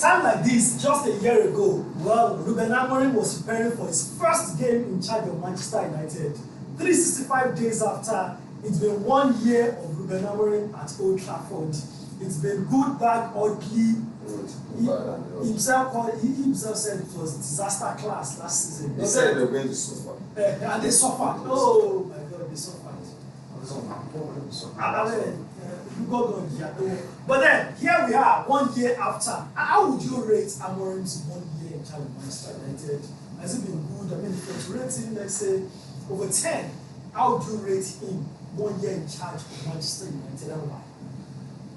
time like this, just a year ago, well, Ruben Amorim was preparing for his first game in charge of Manchester United. 365 days after, it's been 1 year of Ruben Amorim at Old Trafford. It's been good, bad, ugly. He himself said it was disaster class last season. He said they were going to suffer. And they suffered. Oh my God, they suffered. But then, here we are, 1 year after. How would you rate Amorim's 1 year in charge of Manchester United? Has it been good? I mean, if you rate him, let's say, over 10, how would you rate him 1 year in charge of Manchester United and why?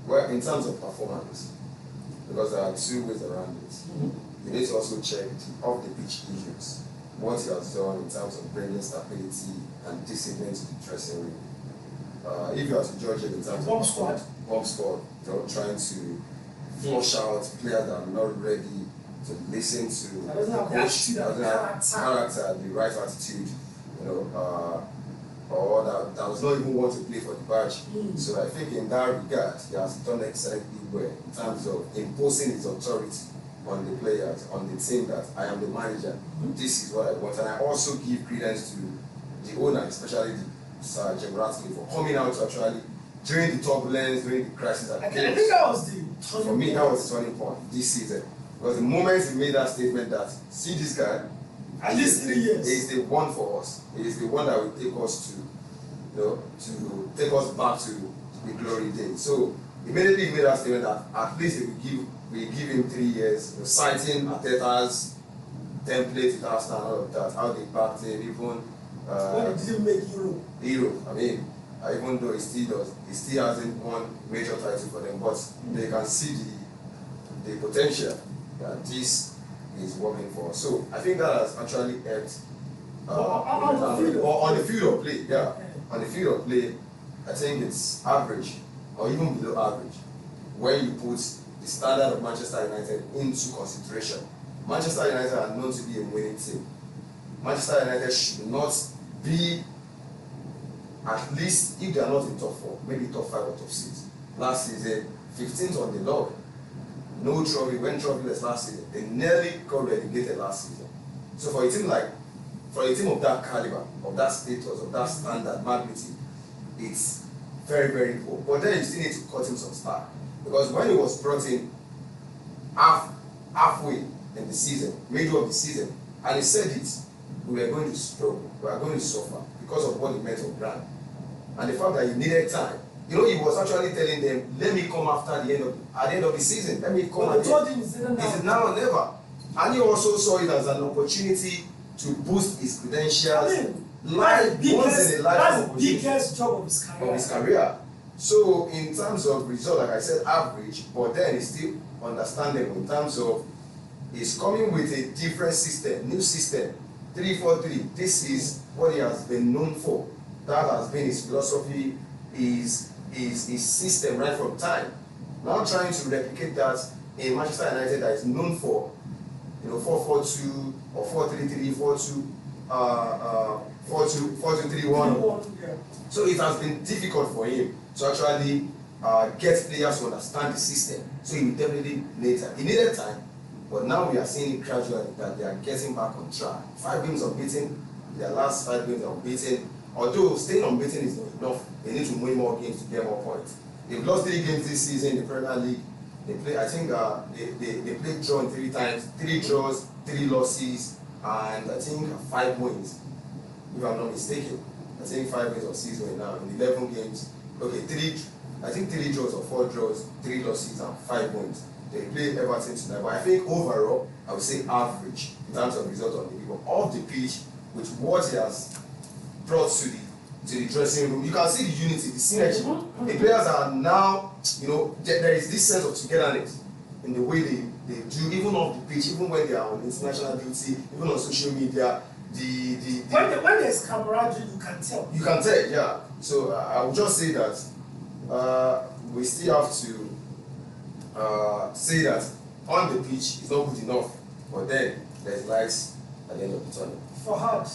Well, in terms of performance, because there are two ways around it. You need to also check the off-the-pitch issues. What he has done in terms of bringing stability and discipline to the dressing room. If you are to judge it in terms bomb of squad, you know, trying to flush out players that are not ready to listen to the coach, doesn't have character, the right attitude, you know, or that does not even want to play for the badge. So I think in that regard, he has done excellently well in terms of imposing his authority on the players, on the team, that I am the manager, this is what I want. And I also give credence to the owner, especially Sir Jim Ratcliffe, for coming out to actually, during the turbulence, during the crisis at the I think that was the turning point. For me, that was the turning point this season. Because the moment he made that statement that, see this guy, at least 3 years, he is the one for us. He is the one that will take us to, you know, to take us back to the glory days. So immediately he made that statement that at least if we give him 3 years, you know, citing Arteta's template with Arsenal and all of that, how they backed him, even when he didn't make Euro. I mean, even though he still hasn't won major title for them, but they can see the potential that this is working for. So I think that has actually helped on the field of play. Yeah, on the field of play, I think it's average or even below average when you put the standard of Manchester United into consideration. Manchester United are known to be a winning team. Manchester United should not be, at least if they are not in top 4, maybe top 5 or top 6. Last season, 15th on the log. No trophy, went trophyless last season. They nearly got relegated last season. So for a team of that caliber, of that status, of that standard, magnitude, it's very, very poor. But then you still need to cut him some slack. Because when he was brought in halfway in the season, middle of the season, and he said it, we were going to struggle, we were going to suffer because of what he meant on ground. And the fact that he needed time. You know, he was actually telling them, let me come at the end of the season. Let me come at the end. It's now or never. And he also saw it as an opportunity to boost his credentials. That's the biggest job of his career. So in terms of result, like I said, average, but then it's still understandable in terms of he's coming with a different system, new system, 3-4-3. This is what he has been known for. That has been his philosophy, his system right from time. Now trying to replicate that in Manchester United that is known for, you know, 4-4-2 or 4-3-3, 4-2-3-1. So it has been difficult for him to actually get players to understand the system. So he will definitely need time. He needed time, but now we are seeing it gradually that they are getting back on track. 5 games unbeaten, their last 5 games are unbeaten. Although staying unbeaten is not enough, they need to win more games to get more points. They've lost 3 games this season in the Premier League. They play, I think they played draw 3 times, 3 draws, 3 losses, and I think 5 wins, if I'm not mistaken. I think 5 wins of season now in 11 games. Okay, 3 draws or 4 draws, 3 losses and 5 wins. They play Everton tonight, but I think overall, I would say average in terms of result on the people off the pitch with what he has brought to the dressing room. You can see the unity, the synergy. The players are now, you know, there is this sense of togetherness in the way they do, even off the pitch, even when they are on international duty, even on social media. When there's camaraderie, you can tell. You can tell, yeah. So I would just say that we still have to say that on the pitch it's not good enough, but then there's lights at the end of the tunnel. Fahad,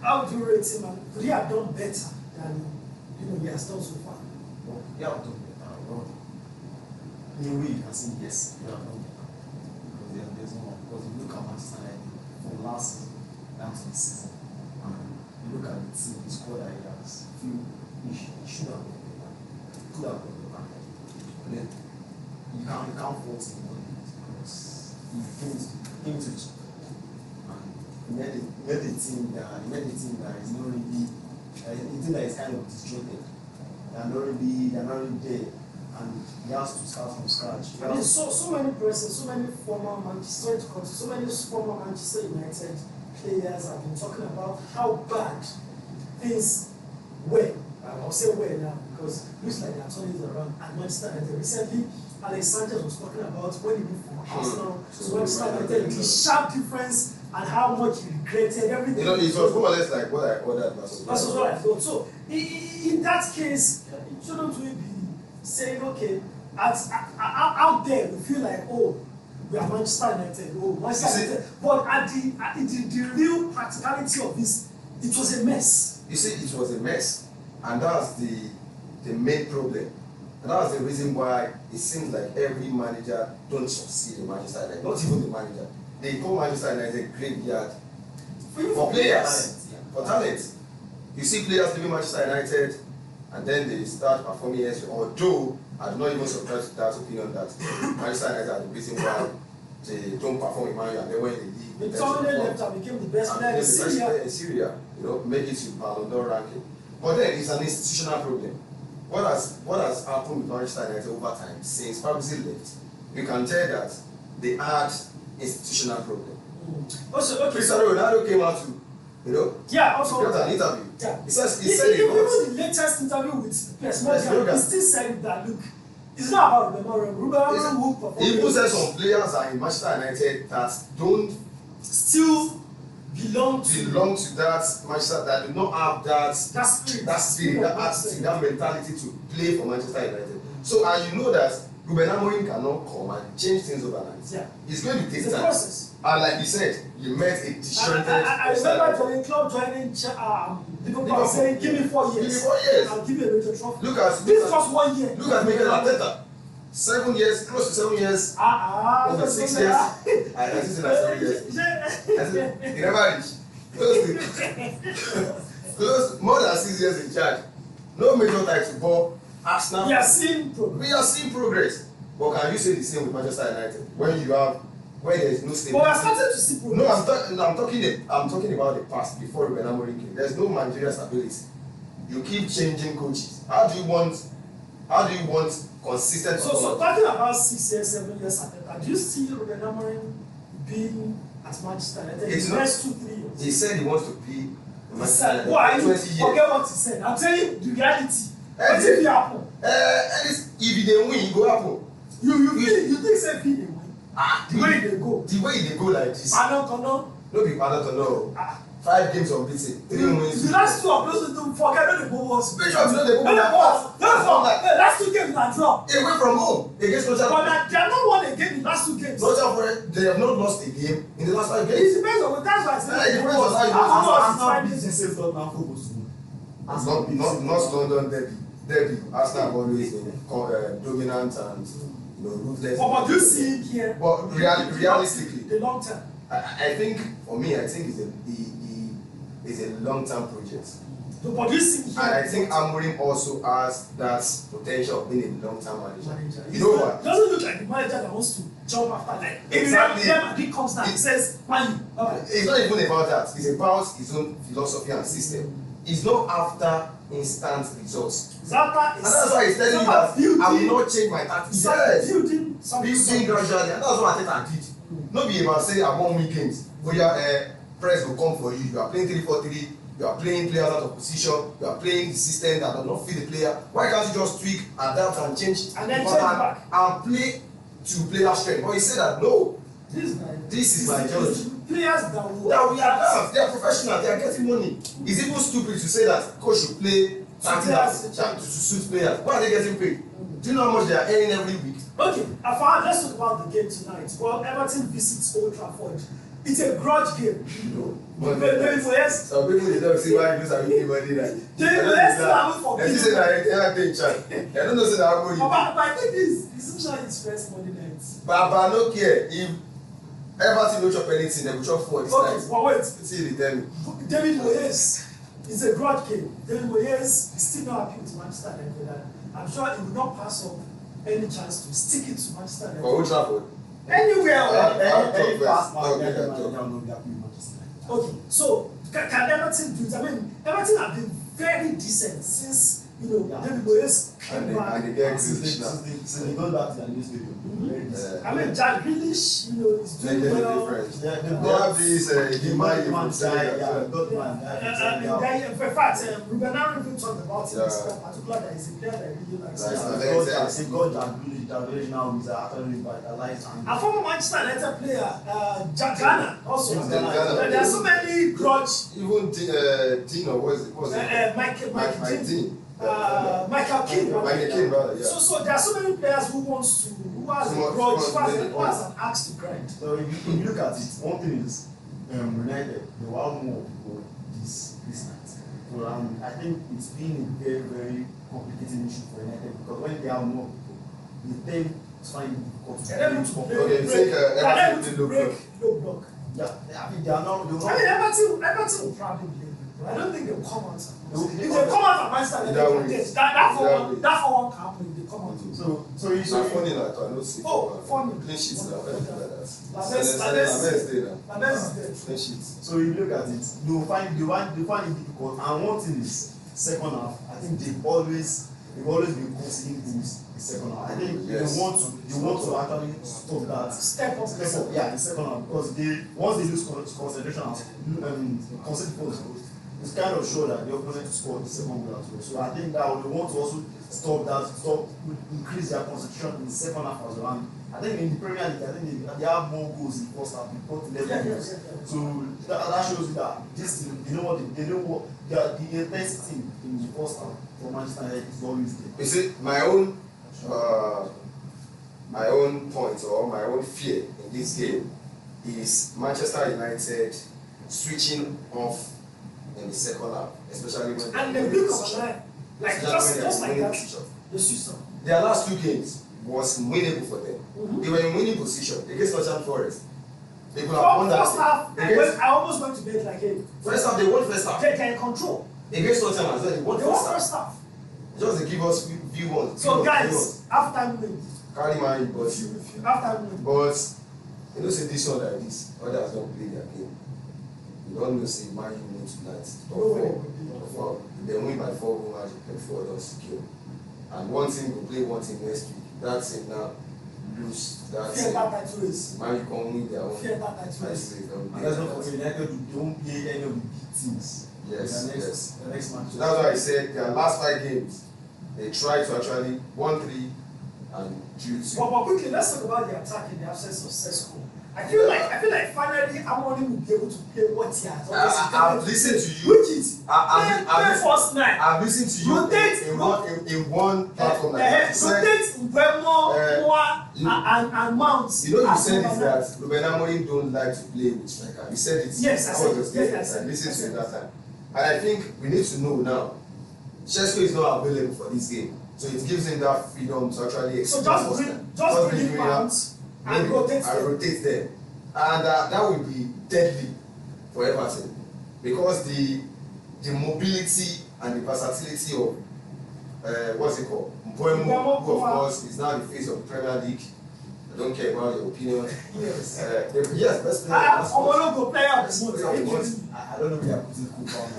how do you rate him? And could he have done better than he has done so far? Well, he have done better. In a way, you can say yes, he have done better. reason why. Because you look at Manchester United from last season down to this season, and you look at the team, the squad that he has, he should have been better. Could have been better. And then you can't fault him on it because he came to the squad and he made a team that is not really a team that is kind of disjointed. They are not really there, and he has to start from scratch. I mean, so many persons, so many former Manchester United players have been talking about how bad things were. I'll say were now because it looks like they are turning it around at Manchester United. Recently, Alex Sanchez was talking about when he moved from Arsenal to Manchester United, the sharp difference and how much he regretted everything. You know, it was more or less like what I ordered. That's what I thought. So, in that case, shouldn't we be saying, okay, out there we feel like, oh, we are Manchester United, but at the real practicality of this, it was a mess. You see, it was a mess, and that's the main problem. And that's the reason why it seems like every manager don't succeed in Manchester United. Not even the manager. They call Manchester United graveyard for players, for talent. You see players leaving Manchester United, and then they start performing elsewhere. Although I do not even subscribe to that opinion that Manchester United are the reason why they don't perform in Man U, and then when they leave, they left and became the best player in Syria. You know, make it to Ballon d'Or ranking. But then it's an institutional problem. What has happened with Manchester United over time since Fabrizio left? You can tell that they had institutional problem. Also, okay. Cristiano Ronaldo came out to, you know, also got an interview. Yeah. He said it was. Even the latest interview with Piers Morgan, he still said that look, it's not about Ruben Amorim who performed. He even said some players are in Manchester United that don't still belong to that Manchester, that do not have that spirit, that attitude, that mentality to play for Manchester United. So, and you know that Ruben Amorim cannot come and change things overnight. Yeah. It's going to take time. Process. And like you said, you met a disjointed. I remember joining Liverpool saying, "Give me 4 years. Give me 4 years. I'll give you a major trophy." This was 1 year. Look at Mikel Arteta. 7 years, close to 7 years. Over 6 years. I think it's like 7 years. He never reached. Close more than 6 years in charge. No major title, but Arsenal. We are seeing progress. But can you say the same with Manchester United when there is no stability? But we are starting to see progress. No, I'm talking about the past before Ruben Amorim came. There's no managerial stability. You keep changing coaches. How do you want consistent? So talking about 6 years, 7 years, do you see Ruben Amorim being at Manchester United in the next 2-3 years? He said he wants to be Manchester United for 20 years. Forget what he said. I'm telling you the reality. What if it happen? At least if they win, it go happen. You think say they win? The way they go. The way they go like this. I don't know. No be no. 5 games unbeaten, 3 wins. The last 2 of those don't forget the Bobo's. Which ones know the Bobo's? The last 2 games are draw. Away from home against Roger. But they are not won again in the last 2 games. Roger, they have not lost a game in the last 5 games. It depends on that's why I said. It depends on how you Arsenal not London derby. Arsenal have always been dominant and ruthless. But do you see it here? But realistically, the long term. I think for me, it's a long-term project. But do you see here? And I think Amorim also has that potential of being a long-term manager. You know what? It doesn't look like the manager that wants to jump after like exactly. And he comes down and says, "Man, it's not even about that. It's about his own philosophy and system. It's not after instant results. And that's why he's telling you that I will not change my tactics. Yes. Building gradually, and that's what Arteta did. Not be about saying I won weekends where press will come for you. You are playing 3-4-3. You are playing players out of position. You are playing the system that does not fit the player. Why can't you just tweak, adapt, and change and then change back and play to player strength? But he said that no. This is my ideology. Players that we adapt. They are professional. They are getting money. It's even stupid to say that coach should play to suit players. Why are they getting paid? Do you know how much they are earning every week? Okay, Fahad, let's talk about the game tonight. Well, Everton visits Old Trafford. It's a grudge game. Some people they don't see why you lose and you give money that. They say that Everton in charge. They don't know say that how good you. But I think it's usually his first Monday night. But no care if Everton no chop anything, they go chop 4 this Okay, night. but wait. See the tell me. David Moyes is a grudge king. David Moyes is still not happy with Manchester United. I'm sure he will not pass up any chance to stick it to Manchester United. For Old Trafford. Anywhere. Any fast man, Okay, United okay. manager will be happy with Manchester United. Okay, so can Everton do it? I mean, Everton have been very decent since David Moyes came back. And they get Since they go back to their new stadium. Very decent. I mean, Jack Grealish, is doing well. Yeah, They have this Gimai from Senegal. In fact, Ruben Amorim even talked about it. In particular, that is a player that I really likes. God Jack Grealish, that very now is actually revitalized. A former Manchester United player, Jack Ghana, also. There are so many grudge. Even Tino, what is it? Michael Keane. Michael Keane, brother, yeah. So there are so many players who has a grudge, who has an axe to grind. So if you look at it, one thing is United, they will have more people this night. So I think it's been a very, very complicated issue for United because when they have more people, they tend to find it difficult to break low block. Yeah, I mean they are not. Everton will probably play. I don't think they'll come out. If they come out of Manchester United, that for one can happen. If they come out. So you so funny like I don't see. Funny. Clean sheets now. Lamez is there. Clean sheets. So you look at it, you find it difficult. And one thing is second half. I think they've always been conceding goals in second half. I think you want to actually stop that. Step up. Yeah, in second half because once they lose concentration and concede goals, it's kind of sure that the opponent scored the second goal as well. So I think that they want to also increase their concentration in the second half as well. And I think in the Premier League, I think they have more goals in the first half. They got 11 goals. So that shows you that this team, they know the intensity in the first half for Manchester United is always there. You see, my own point or my own fear in this game is Manchester United switching off in the second half, especially when and they pick up a line, like just like that. The system. Their last 2 games was winnable for them. They were in winning position against Nottingham Forest. They could have won that. First half, I almost went to bed like a. First half, they won first half. They can control. Against Nottingham as well, they won first half. Just to give us view one. So guys, half-time win. Carry my but half-time win. But say this one like this, others don't play their game. You don't know say Man U win tonight. Top 4. They win by 4 goals and 4 don't secure. And one team will play one team next week. That's it now. Lose. That's it. Man U can win their own. And let's not forget United don't play any of the big teams. Yes. The next match. So that's why I said their last 5 games, they tried to actually 1-3 and 2-2. But quickly, let's talk about the attack in the absence of Sesko. I feel like finally Amorim will be able to play what he has. I've listened to you. Which is play first night. I've listened to you in one platform like that. Rotate Mbemo, and Mount. You said it that Ruben Amorim don't like to play with striker. You said it. Yes, I said I listened to it that time. And I think we need to know now, Sesko is not available for this game. So it gives him that freedom to actually explore. So just bring Mount and rotate them. And that will be deadly for Everton. Because the mobility and the versatility of what's it called? Mbeumo, who of course is now the face of the Premier League. I don't care about your opinion. Yes. Yes, best player. Omologo player of the month. I don't know where I'm putting Kupama.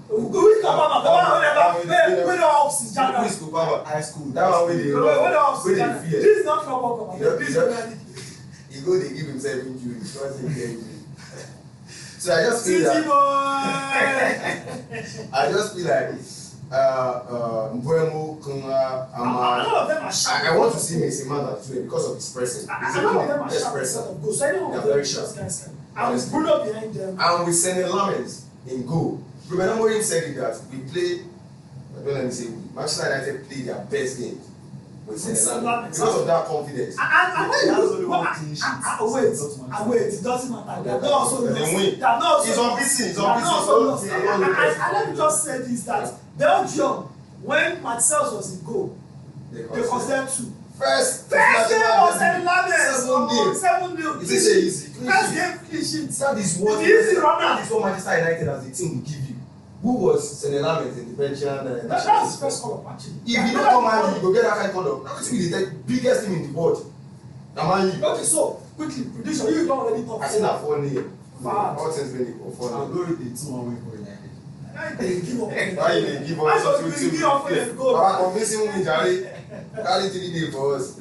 Who come on? We don't off Who is Kupama? High school. That one with the fear. This is not football. This is he go they give himself injury. So I just feel like Mbeumo, Kunga, I want to see Mason Mount as well because of his pressing. He's a best presser. They are very sharp. And Bruno behind them. And with Sene Lammens in goal. Ruben Amorim said it that we play. Don't let me say we. Manchester United play their best game with Sene Lammens because of that confidence. And when you wait, it doesn't matter. They win. He's unbeaten. And let me just say this: that Belgium, when Marcel was in goal, they considered 2. First game was 7 7-0. Is it easy? First game clean sheet. That is what Manchester United as a team will give you. Who was Sene Lamet in the Belgian That's his first call up actually. If you don't come out, you go get that kind of call up. That will be the biggest team in the world. Okay, so quickly, prediction. You don't already talk. I think that 4-0. Fahad. All things really go 4-0. I'll go with the 2-1 win for United. Why you dey give us? I thought you will give up for them goal. Convincing me, Jerry. Carry 3 days for us.